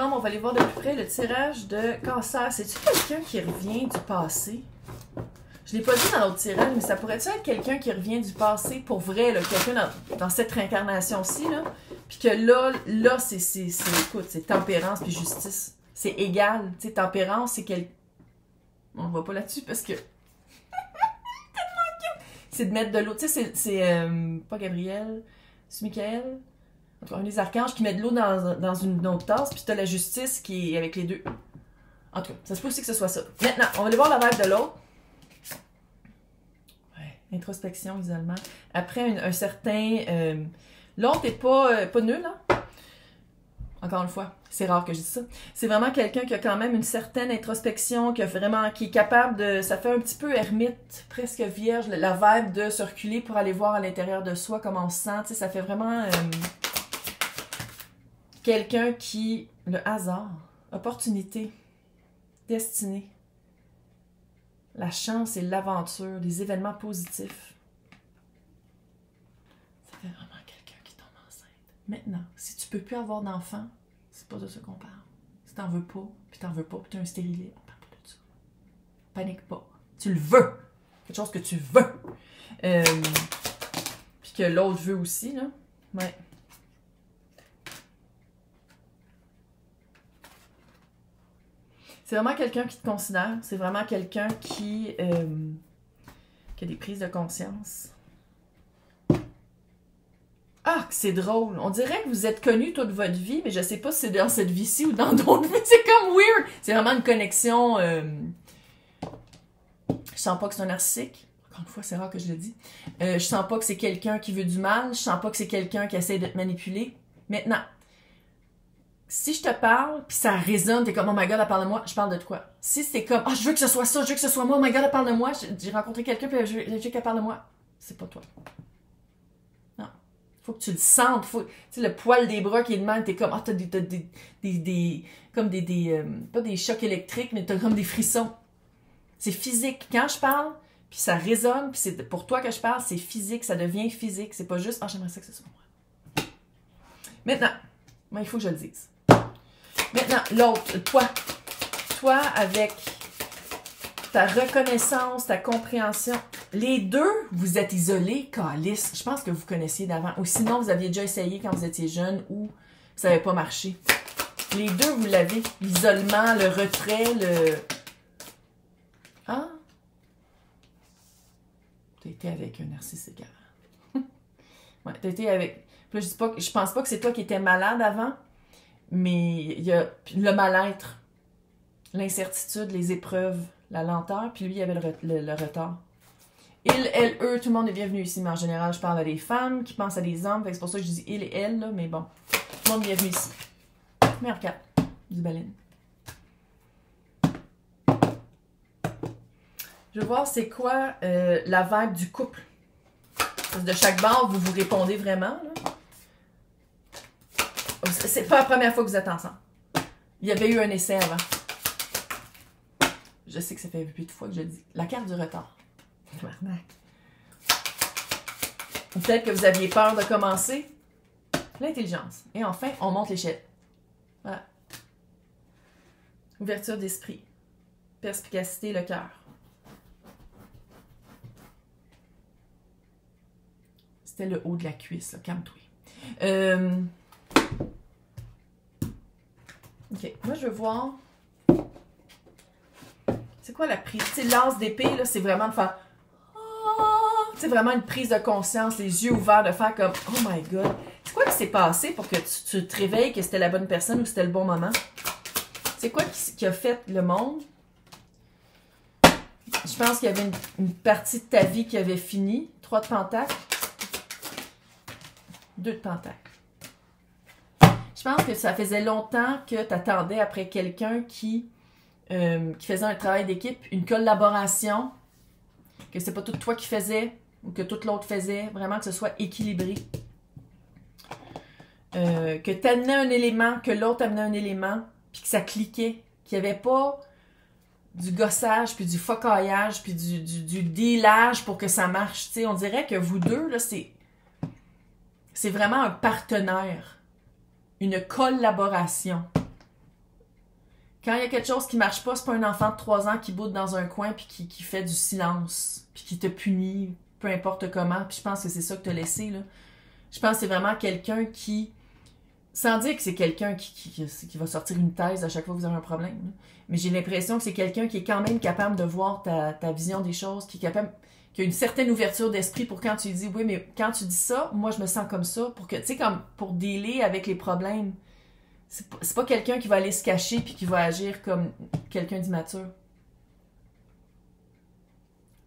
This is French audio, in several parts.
membres, on va aller voir de plus près le tirage de Cancer. C'est-tu quelqu'un qui revient du passé? Je ne l'ai pas dit dans l'autre tirage, mais ça pourrait-tu être quelqu'un qui revient du passé pour vrai, quelqu'un dans cette réincarnation-ci, là? Puis que là, écoute, c'est tempérance puis justice. C'est égal. Tu sais, tempérance, c'est quel... On ne va pas là-dessus parce que... c'est de mettre de l'eau. Tu sais, c'est pas Gabriel, c'est Michael. En tout cas, un des archanges qui met de l'eau dans une autre tasse, puis tu as la justice qui est avec les deux. En tout cas, ça se peut aussi que ce soit ça. Maintenant, on va aller voir la vibe de l'autre. Introspection, isolement. Après un certain... l'autre n'est pas nul, hein? Encore une fois, c'est rare que je dise ça. C'est vraiment quelqu'un qui a quand même une certaine introspection, qui est capable de... Ça fait un petit peu ermite, presque vierge, la vibe de se reculer pour aller voir à l'intérieur de soi comment on se sent. Tu sais, ça fait vraiment... quelqu'un qui... Le hasard, opportunité, destinée. La chance et l'aventure, des événements positifs. Ça fait vraiment quelqu'un qui tombe enceinte. Maintenant, si tu peux plus avoir d'enfant, c'est pas de ça qu'on parle. Si t'en veux pas, puis tu as un stérilet, on parle pas de ça. Panique pas. Tu le veux. Quelque chose que tu veux. Puis que l'autre veut aussi, là. Ouais. C'est vraiment quelqu'un qui te considère. C'est vraiment quelqu'un qui a des prises de conscience. Ah, c'est drôle. On dirait que vous êtes connus toute votre vie, mais je sais pas si c'est dans cette vie-ci ou dans d'autres vies. C'est comme weird. C'est vraiment une connexion... Je sens pas que c'est un narcissique. Encore une fois, c'est rare que je le dis. Je sens pas que c'est quelqu'un qui veut du mal. Je sens pas que c'est quelqu'un qui essaie de te manipuler. Maintenant, si je te parle, puis ça résonne, t'es comme « Oh my God, elle parle de moi », je parle de toi. Si c'est comme « Ah, je veux que ce soit ça, je veux que ce soit moi, oh my God, elle parle de moi », j'ai rencontré quelqu'un, puis je veux qu'elle parle de moi, c'est pas toi. Non. Faut que tu le sentes. Tu sais, le poil des bras qui est de même, t'es comme « Ah, t'as comme pas des chocs électriques, mais t'as comme des frissons. » C'est physique. Quand je parle, puis ça résonne, puis c'est pour toi que je parle, c'est physique, ça devient physique. C'est pas juste « Ah, j'aimerais ça que ce soit moi. » Maintenant, il faut que je le dise. Maintenant, l'autre, toi avec ta reconnaissance, ta compréhension, les deux, vous êtes isolés, calice. Je pense que vous connaissiez d'avant. Ou sinon, vous aviez déjà essayé quand vous étiez jeune ou ça n'avait pas marché. Les deux, vous l'avez. L'isolement, le retrait, le... Ah? T'as été avec un narcissique avant. Ouais, t'as été avec... Puis là, je pense pas que c'est toi qui étais malade avant. Mais il y a le mal-être, l'incertitude, les épreuves, la lenteur, puis lui, il y avait le retard. Il, elle, eux, tout le monde est bienvenu ici, mais en général, je parle à des femmes qui pensent à des hommes, c'est pour ça que je dis il et elle, là, mais bon, tout le monde est bienvenu ici. Meilleure carte du baleine. Je veux voir c'est quoi la vibe du couple. De chaque bord, vous vous répondez vraiment, là. C'est pas la première fois que vous êtes ensemble. Il y avait eu un essai avant. Je sais que ça fait 8 fois que je le dis. La carte du retard. Ou peut-être que vous aviez peur de commencer. L'intelligence. Et enfin, on monte l'échelle. Voilà. Ouverture d'esprit. Perspicacité, le cœur. C'était le haut de la cuisse, là. Calme-toi. OK. Moi, je veux voir... C'est quoi la prise? Tu sais, l'as d'épée, là, c'est vraiment de faire... C'est vraiment une prise de conscience, les yeux ouverts, de faire comme... Oh my God! C'est quoi qui s'est passé pour que tu te réveilles que c'était la bonne personne ou que c'était le bon moment? C'est quoi qui a fait le monde? Je pense qu'il y avait une partie de ta vie qui avait fini. 3 de pentacles. 2 de pentacles. Je pense que ça faisait longtemps que tu attendais après quelqu'un qui faisait un travail d'équipe, une collaboration, que c'est pas tout toi qui faisais ou que tout l'autre faisait, vraiment que ce soit équilibré. Que tu amenais un élément, que l'autre amenait un élément, puis que ça cliquait, qu'il n'y avait pas du gossage, puis du focaillage, puis du dealage pour que ça marche. T'sais, on dirait que vous deux, là, c'est vraiment un partenaire. Une collaboration. Quand il y a quelque chose qui marche pas, c'est pas un enfant de 3 ans qui boude dans un coin puis qui fait du silence, puis qui te punit, peu importe comment. Puis je pense que c'est ça que t'as laissé, là. Je pense que c'est vraiment quelqu'un qui... Sans dire que c'est quelqu'un qui va sortir une thèse à chaque fois que vous avez un problème, là. Mais j'ai l'impression que c'est quelqu'un qui est quand même capable de voir ta vision des choses, qui a une certaine ouverture d'esprit pour quand tu dis « Oui, mais quand tu dis ça, moi je me sens comme ça. » Pour que, tu sais, comme pour dealer avec les problèmes. C'est pas quelqu'un qui va aller se cacher puis qui va agir comme quelqu'un d'immature.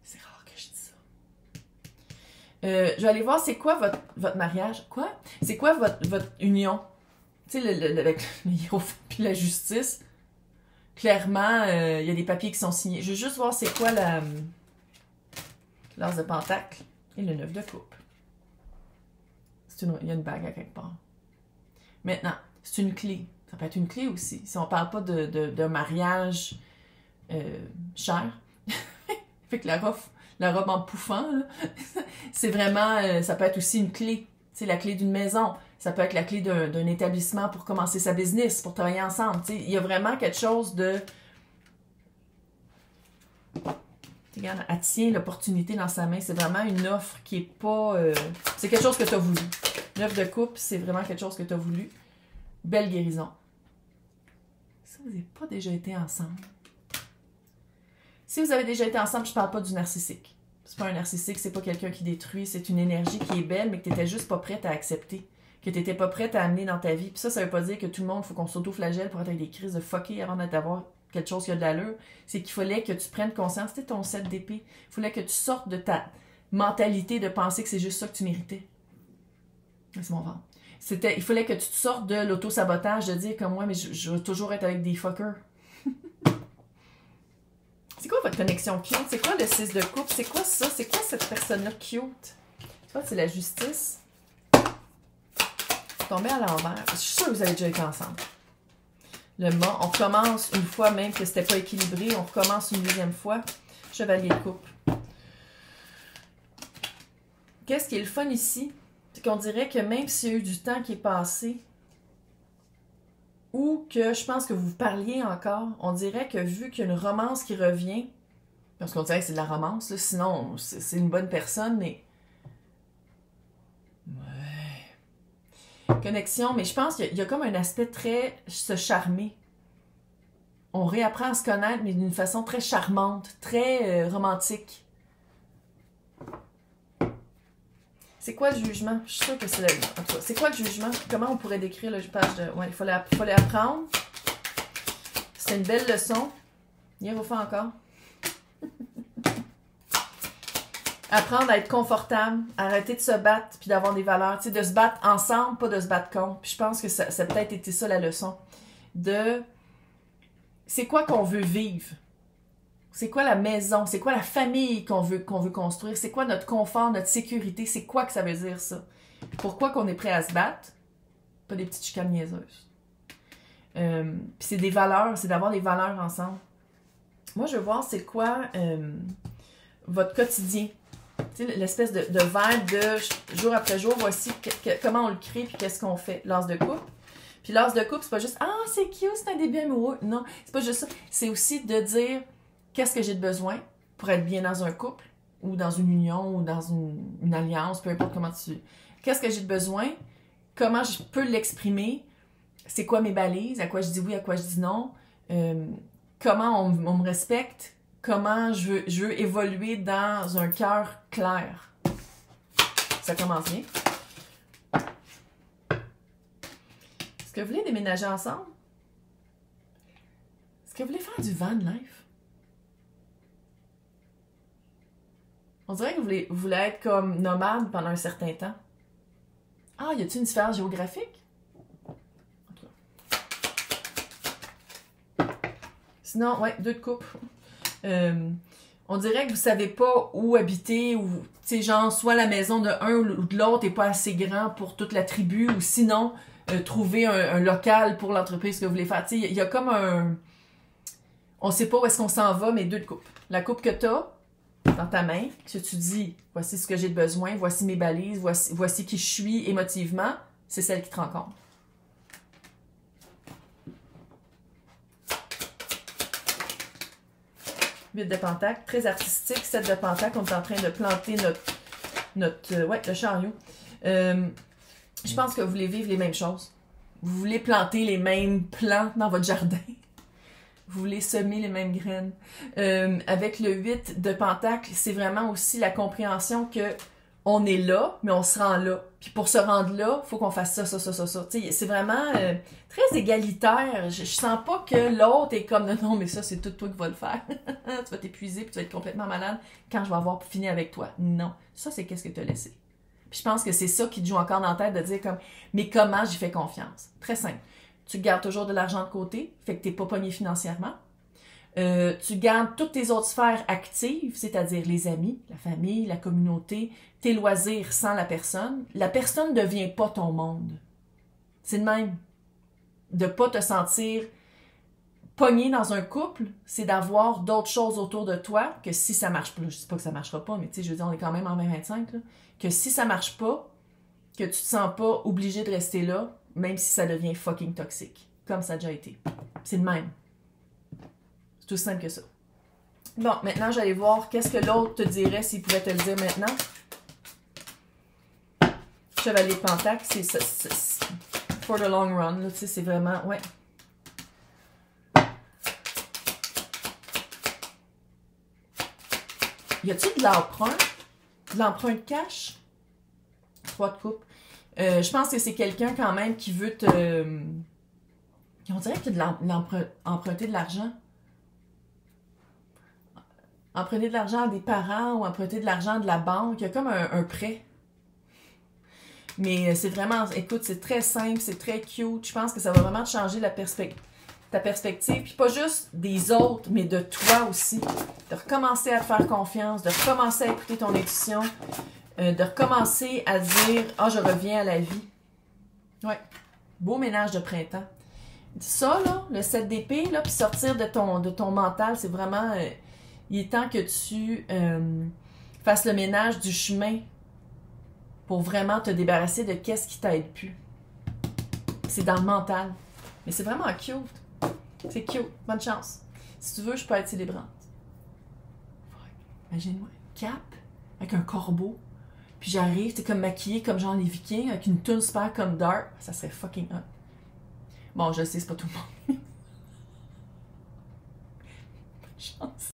C'est rare que je dise ça. Je vais aller voir c'est quoi votre mariage. Quoi? C'est quoi votre union? Tu sais, avec le hiérophant puis la justice. Clairement, il y a des papiers qui sont signés. Je veux juste voir c'est quoi l'as de pentacle et le 9 de coupe. Il y a une bague à quelque part. Maintenant, c'est une clé. Ça peut être une clé aussi. Si on parle pas d'un mariage cher. Fait que la robe en pouffant, c'est vraiment... ça peut être aussi une clé. C'est la clé d'une maison. Ça peut être la clé d'un établissement pour commencer sa business, pour travailler ensemble. Il y a vraiment quelque chose de... Regarde, elle tient l'opportunité dans sa main. C'est vraiment une offre qui est pas... c'est quelque chose que tu as voulu. L'offre de couple, c'est vraiment quelque chose que tu as voulu. Belle guérison. Si vous n'avez pas déjà été ensemble. Si vous avez déjà été ensemble, je ne parle pas du narcissique. C'est pas un narcissique, c'est pas quelqu'un qui détruit. C'est une énergie qui est belle, mais que tu n'étais juste pas prête à accepter. Que tu n'étais pas prête à amener dans ta vie. Puis ça veut pas dire que tout le monde, il faut qu'on s'auto-flagelle pour être avec des crises de fucké avant d'avoir quelque chose qui a de l'allure. C'est qu'il fallait que tu prennes conscience. C'était ton 7 d'épée. Il fallait que tu sortes de ta mentalité de penser que c'est juste ça que tu méritais. C'est mon ventre. Il fallait que tu te sortes de l'auto-sabotage, de dire comme moi, mais je veux toujours être avec des fuckers. C'est quoi votre connexion cute? C'est quoi le 6 de coupe? C'est quoi ça? C'est quoi cette personne-là cute? Tu vois, c'est la justice. Tombé à l'envers. Je suis sûre que vous avez déjà été ensemble. Le mât, on recommence une fois même que c'était pas équilibré. On recommence une deuxième fois. Chevalier de coupe. Qu'est-ce qui est le fun ici? C'est qu'on dirait que même s'il y a eu du temps qui est passé, ou que je pense que vous parliez encore, on dirait que vu qu'il y a une romance qui revient, parce qu'on dirait que c'est de la romance, là, sinon c'est une bonne personne, mais... Ouais. Connexion, mais je pense qu'il y a comme un aspect très se charmer. On réapprend à se connaître, mais d'une façon très charmante, très romantique. C'est quoi le jugement? Je suis sûre que c'est le... En tout cas, c'est quoi le jugement? Comment on pourrait décrire le page de... Ouais, il fallait apprendre. C'est une belle leçon. Viens vous faire encore. Apprendre à être confortable, arrêter de se battre, puis d'avoir des valeurs. Tu sais, de se battre ensemble, pas de se battre contre. Puis je pense que ça a peut-être été ça la leçon. C'est quoi qu'on veut vivre? C'est quoi la maison? C'est quoi la famille qu'on veut construire? C'est quoi notre confort, notre sécurité? C'est quoi que ça veut dire, ça? Pourquoi qu'on est prêt à se battre? Pas des petites chicanes niaiseuses. Puis c'est des valeurs, c'est d'avoir des valeurs ensemble. Moi, je veux voir c'est quoi votre quotidien. Tu sais, l'espèce de vibe de jour après jour, voici comment on le crée puis qu'est-ce qu'on fait. L'as de coupe. Puis l'as de coupe, c'est pas juste « Ah, c'est cute, c'est un début amoureux ». Non, c'est pas juste ça. C'est aussi de dire qu'est-ce que j'ai de besoin pour être bien dans un couple ou dans une union ou dans une alliance, peu importe comment tu... Qu'est-ce que j'ai de besoin? Comment je peux l'exprimer? C'est quoi mes balises? À quoi je dis oui, à quoi je dis non? Comment on me respecte? Comment je veux évoluer dans un cœur clair? Ça commence bien. Est-ce que vous voulez déménager ensemble? Est-ce que vous voulez faire du van life? On dirait que vous voulez être comme nomade pendant un certain temps. Ah, y a-t-il une différence géographique? Sinon, ouais, 2 de coupe. On dirait que vous savez pas où habiter, ou, tu sais, genre, soit la maison de un ou de l'autre est pas assez grand pour toute la tribu, ou sinon, trouver un local pour l'entreprise que vous voulez faire. Tu sais, il y a comme un... On sait pas où est-ce qu'on s'en va, mais 2 de coupe. La coupe que t'as dans ta main, que tu dis, voici ce que j'ai de besoin, voici mes balises, voici qui je suis émotivement, c'est celle qui te rencontre. 8 de pentacle, très artistique. 7 de pentacle, on est en train de planter le chariot. Je pense que vous voulez vivre les mêmes choses. Vous voulez planter les mêmes plantes dans votre jardin. Vous voulez semer les mêmes graines. Avec le 8 de pentacle, c'est vraiment aussi la compréhension que on est là, mais on se rend là. Puis pour se rendre là, il faut qu'on fasse ça. C'est vraiment très égalitaire. Je sens pas que l'autre est comme non, mais ça, c'est tout toi qui vas le faire. Tu vas t'épuiser puis tu vas être complètement malade quand je vais avoir fini avec toi. Non. Ça, c'est qu'est-ce que tu as laissé. Puis je pense que c'est ça qui te joue encore dans la tête de dire comme mais comment j'y fais confiance? Très simple. Tu gardes toujours de l'argent de côté, fait que t'es pas pogné financièrement. Tu gardes toutes tes autres sphères actives, c'est-à-dire les amis, la famille, la communauté, tes loisirs sans la personne. La personne ne devient pas ton monde. C'est de même. De pas te sentir pogné dans un couple, c'est d'avoir d'autres choses autour de toi que si ça marche pas. Je dis pas que ça marchera pas, mais tu sais, je veux dire, on est quand même en 2025, là, que si ça marche pas, que tu te sens pas obligé de rester là, même si ça devient fucking toxique, comme ça a déjà été. C'est le même. C'est tout simple que ça. Bon, maintenant, j'allais voir qu'est-ce que l'autre te dirait s'il pouvait te le dire maintenant. Chevalier de Pentacle, c'est for the long run, là, tu sais, c'est vraiment, ouais. Y a-t-il de l'emprunt? De l'emprunt de cash? 3 de coupe. Je pense que c'est quelqu'un quand même qui veut te... On dirait que tu as emprunter de l'argent. Emprunter de l'argent à des parents ou emprunter de l'argent de la banque. Il y a comme un prêt. Mais c'est vraiment... Écoute, c'est très simple, c'est très cute. Je pense que ça va vraiment te changer ta perspective. Puis pas juste des autres, mais de toi aussi. De recommencer à te faire confiance, de recommencer à écouter ton intuition. De recommencer à dire « Ah, je reviens à la vie ». Ouais. Beau ménage de printemps. Ça, là, le 7 d'épée, là, puis sortir de ton mental, c'est vraiment... il est temps que tu fasses le ménage du chemin pour vraiment te débarrasser de qu'est-ce qui t'aide plus. C'est dans le mental. Mais c'est vraiment cute. C'est cute. Bonne chance. Si tu veux, je peux être célébrante. Imagine-moi. Cap avec un corbeau. Puis j'arrive, t'es comme maquillée comme genre les Vikings, avec une toune super comme Dark. Ça serait fucking hot. Bon, je sais, c'est pas tout le monde. Bonne chance.